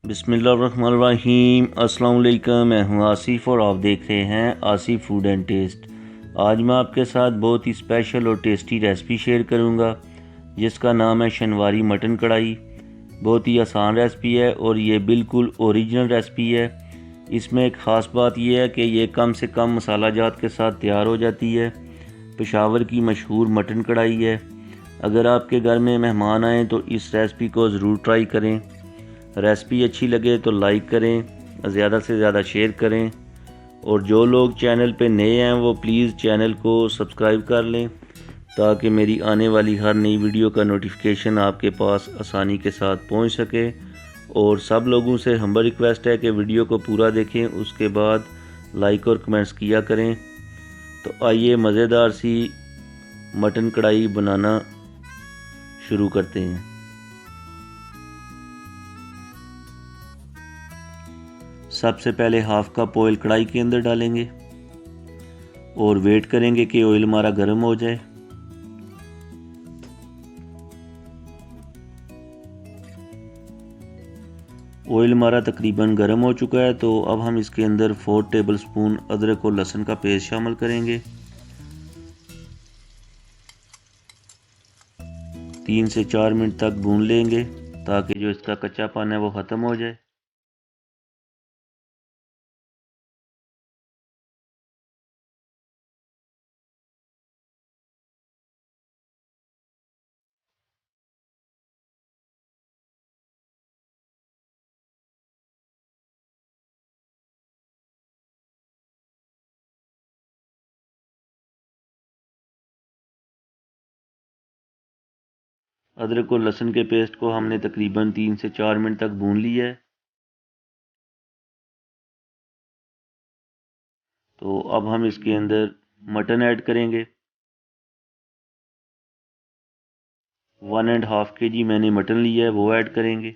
बिस्मिल्लाहिर्रहमानिर्रहीम। अस्सलाम वालेकुम। मैं हूं आसिफ और आप देख रहे हैं आसिफ फूड एंड टेस्ट। आज मैं आपके साथ बहुत ही स्पेशल और टेस्टी रेसिपी शेयर करूंगा जिसका नाम है शनवारी मटन कढ़ाई। बहुत ही आसान रेसिपी है और ये बिल्कुल ओरिजिनल रेसिपी है। इसमें एक ख़ास बात यह है कि ये कम से कम मसाला जात के साथ तैयार हो जाती है। पेशावर की मशहूर मटन कढ़ाई है। अगर आपके घर में मेहमान आएँ तो इस रेसिपी को ज़रूर ट्राई करें। रेसिपी अच्छी लगे तो लाइक करें, ज़्यादा से ज़्यादा शेयर करें और जो लोग चैनल पे नए हैं वो प्लीज़ चैनल को सब्सक्राइब कर लें ताकि मेरी आने वाली हर नई वीडियो का नोटिफिकेशन आपके पास आसानी के साथ पहुंच सके। और सब लोगों से हम्बल रिक्वेस्ट है कि वीडियो को पूरा देखें, उसके बाद लाइक और कमेंट्स किया करें। तो आइए मज़ेदार सी मटन कढ़ाई बनाना शुरू करते हैं। सबसे पहले हाफ कप ऑयल कढ़ाई के अंदर डालेंगे और वेट करेंगे कि ऑयल हमारा गर्म हो जाए। ऑयल हमारा तकरीबन गर्म हो चुका है तो अब हम इसके अंदर 4 टेबलस्पून अदरक और लहसुन का पेस्ट शामिल करेंगे। 3 से 4 मिनट तक भून लेंगे ताकि जो इसका कच्चापन है वो ख़त्म हो जाए। अदरक और लहसुन के पेस्ट को हमने तकरीबन 3 से 4 मिनट तक भून लिया है। तो अब हम इसके अंदर मटन ऐड करेंगे। 1.5 kg मैंने मटन लिया है, वो ऐड करेंगे।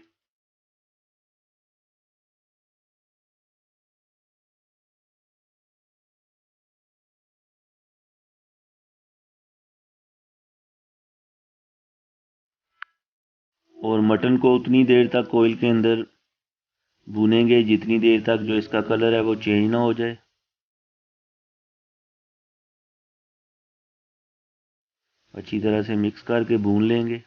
और मटन को उतनी देर तक ऑयल के अंदर भूनेंगे जितनी देर तक जो इसका कलर है वो चेंज ना हो जाए। अच्छी तरह से मिक्स करके भून लेंगे।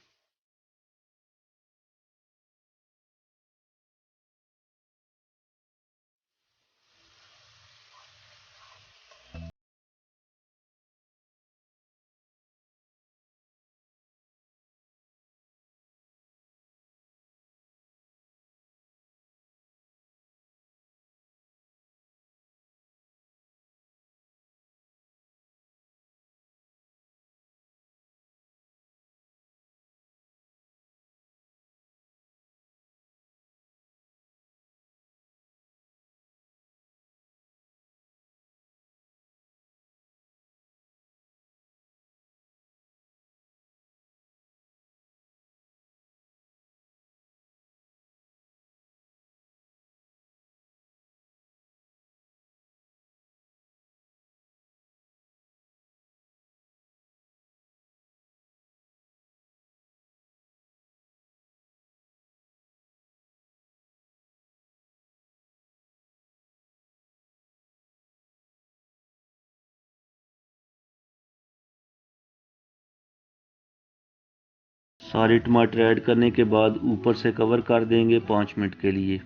सारे टमाटर ऐड करने के बाद ऊपर से कवर कर देंगे 5 मिनट के लिए।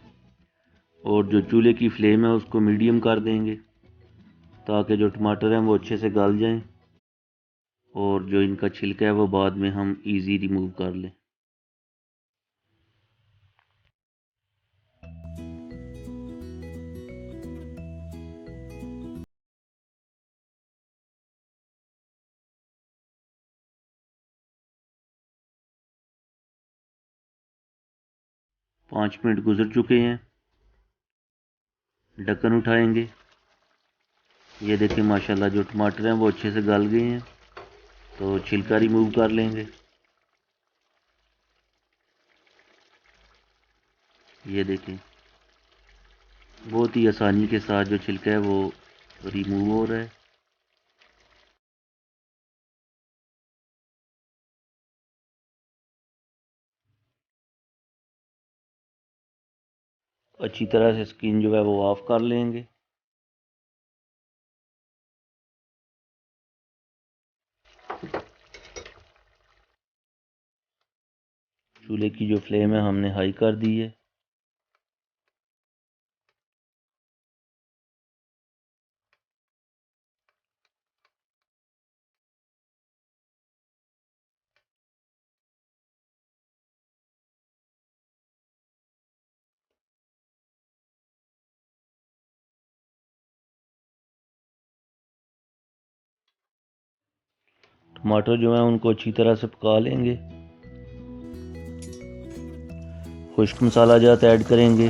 और जो चूल्हे की फ्लेम है उसको मीडियम कर देंगे ताकि जो टमाटर हैं वो अच्छे से गल जाएं और जो इनका छिलका है वो बाद में हम इजी रिमूव कर लें। पाँच मिनट गुजर चुके हैं। ढक्कन उठाएंगे। ये देखिए माशाल्लाह जो टमाटर हैं वो अच्छे से गल गए हैं। तो छिलका रिमूव कर लेंगे। ये देखें बहुत ही आसानी के साथ जो छिलका है वो रिमूव हो रहा है। अच्छी तरह से स्किन जो है वो ऑफ कर लेंगे। चूल्हे की जो फ्लेम है हमने हाई कर दी है। टमाटर जो है उनको अच्छी तरह से पका लेंगे। खुश्क मसाला जात ऐड करेंगे,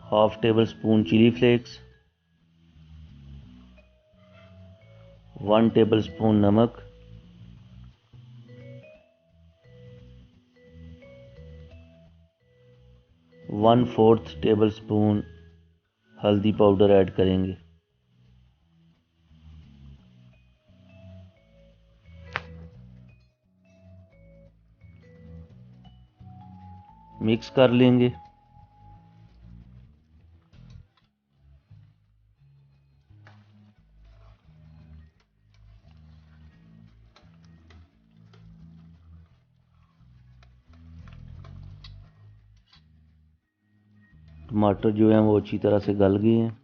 half tablespoon chilli flakes, 1 tablespoon नमक, 1/4 टेबल स्पून हल्दी पाउडर ऐड करेंगे। मिक्स कर लेंगे। टमाटर जो है वो अच्छी तरह से गल गए हैं।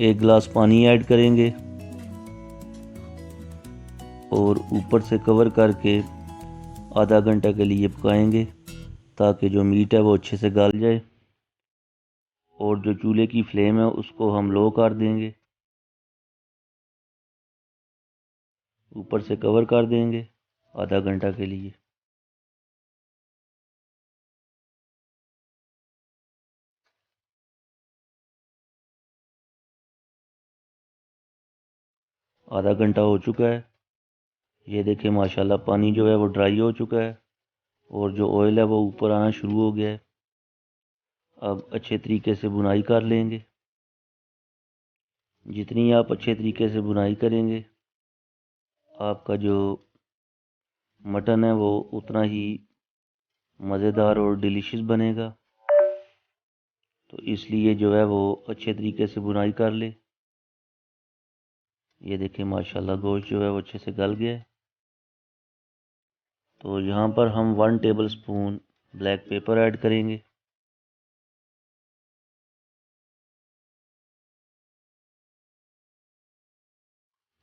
एक गिलास पानी ऐड करेंगे और ऊपर से कवर करके आधा घंटा के लिए पकाएंगे ताकि जो मीट है वो अच्छे से गल जाए। और जो चूल्हे की फ्लेम है उसको हम लो कर देंगे, ऊपर से कवर कर देंगे आधा घंटा के लिए। आधा घंटा हो चुका है। ये देखिए माशाल्लाह पानी जो है वो ड्राई हो चुका है और जो ऑयल है वो ऊपर आना शुरू हो गया है। अब अच्छे तरीके से बुनाई कर लेंगे। जितनी आप अच्छे तरीके से बुनाई करेंगे आपका जो मटन है वो उतना ही मज़ेदार और डिलीशियस बनेगा। तो इसलिए जो है वो अच्छे तरीके से बुनाई कर ले। ये देखिए माशाल्लाह गोश्त जो है वो अच्छे से गल गया है। तो यहाँ पर हम 1 table spoon black pepper add करेंगे।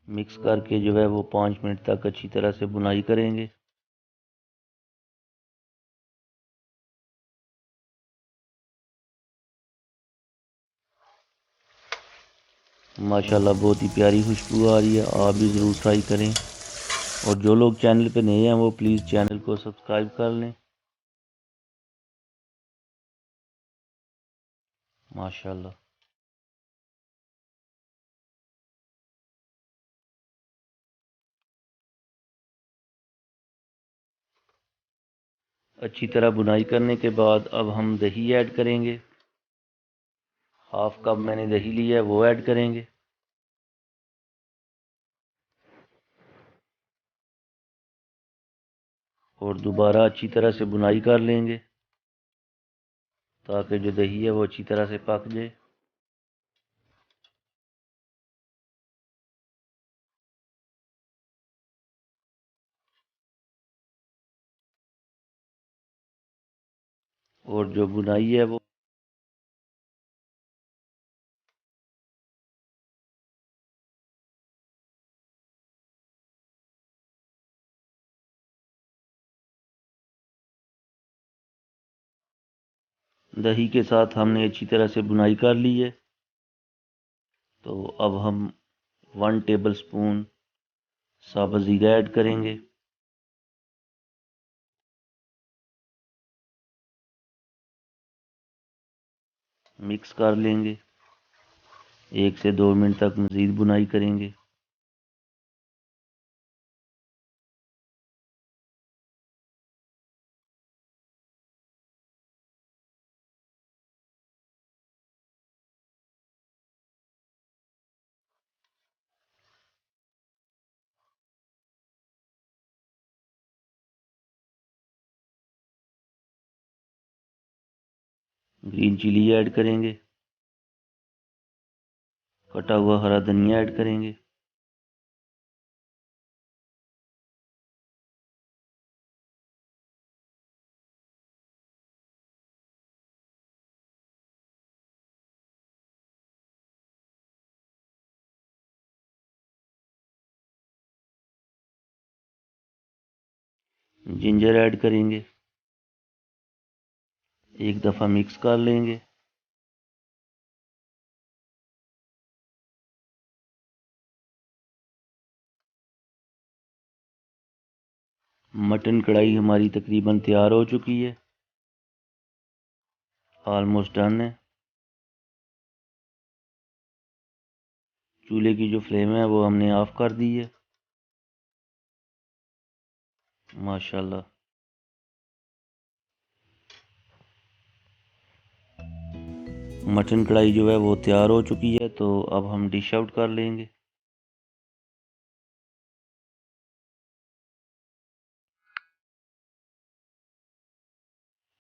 मिक्स करके जो है वो 5 मिनट तक अच्छी तरह से बुनाई करेंगे। माशाल्लाह बहुत ही प्यारी खुशबू आ रही है। आप भी ज़रूर ट्राई करें और जो लोग चैनल पे नए हैं वो प्लीज़ चैनल को सब्सक्राइब कर लें। माशाल्लाह अच्छी तरह बुनाई करने के बाद अब हम दही ऐड करेंगे। हाफ कप मैंने दही लिया है वो ऐड करेंगे और दोबारा अच्छी तरह से बुनाई कर लेंगे ताकि जो दही है वो अच्छी तरह से पक जाए। और जो बुनाई है वो दही के साथ हमने अच्छी तरह से बुनाई कर ली है। तो अब हम 1 टेबल स्पून साबुत ज़ीरा ऐड करेंगे। मिक्स कर लेंगे। 1 से 2 मिनट तक मज़ीद बुनाई करेंगे। ग्रीन चिली ऐड करेंगे, कटा हुआ हरा धनिया ऐड करेंगे, जिंजर ऐड करेंगे, एक दफ़ा मिक्स कर लेंगे। मटन कढ़ाई हमारी तकरीबन तैयार हो चुकी है, ऑलमोस्ट डन है। चूल्हे की जो फ्लेम है वो हमने ऑफ कर दी है। माशाल्लाह, मटन कढ़ाई जो है वो तैयार हो चुकी है, तो अब हम डिश आउट कर लेंगे।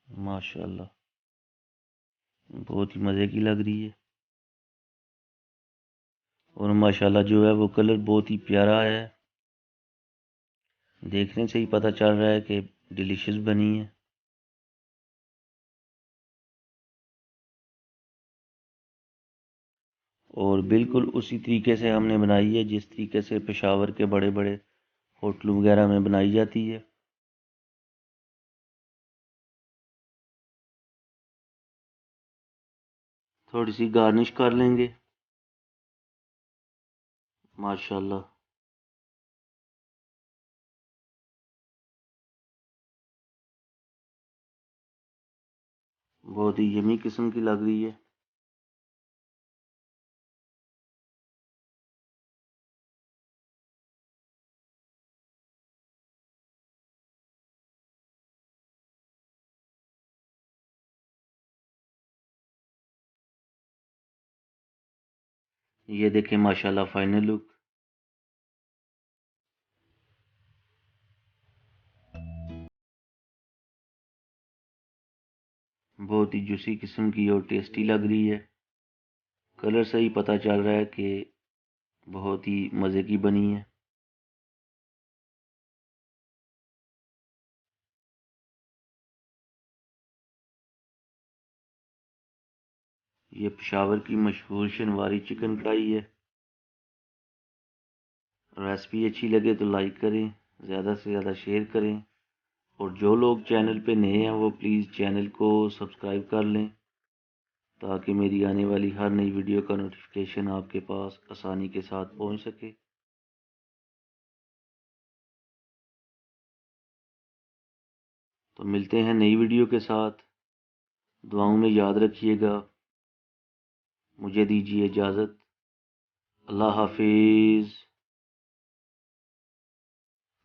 माशाल्लाह, बहुत ही मज़े की लग रही है और माशाल्लाह जो है वो कलर बहुत ही प्यारा है। देखने से ही पता चल रहा है कि डिलीशियस बनी है। और बिल्कुल उसी तरीके से हमने बनाई है जिस तरीके से पेशावर के बड़े बड़े होटल वगैरह में बनाई जाती है। थोड़ी सी गार्निश कर लेंगे। माशाल्लाह, बहुत ही यमी किस्म की लग रही है। ये देखें माशाल्लाह फाइनल लुक। बहुत ही जूसी किस्म की और टेस्टी लग रही है। कलर से ही पता चल रहा है कि बहुत ही मज़े की बनी है। ये पेशावर की मशहूर शनवारी चिकन कढ़ाई है। रेसिपी अच्छी लगे तो लाइक करें, ज़्यादा से ज़्यादा शेयर करें और जो लोग चैनल पे नए हैं वो प्लीज़ चैनल को सब्सक्राइब कर लें ताकि मेरी आने वाली हर नई वीडियो का नोटिफिकेशन आपके पास आसानी के साथ पहुंच सके। तो मिलते हैं नई वीडियो के साथ। दुआओं में याद रखिएगा। मुझे दीजिए इजाज़त। अल्लाह हाफिज़।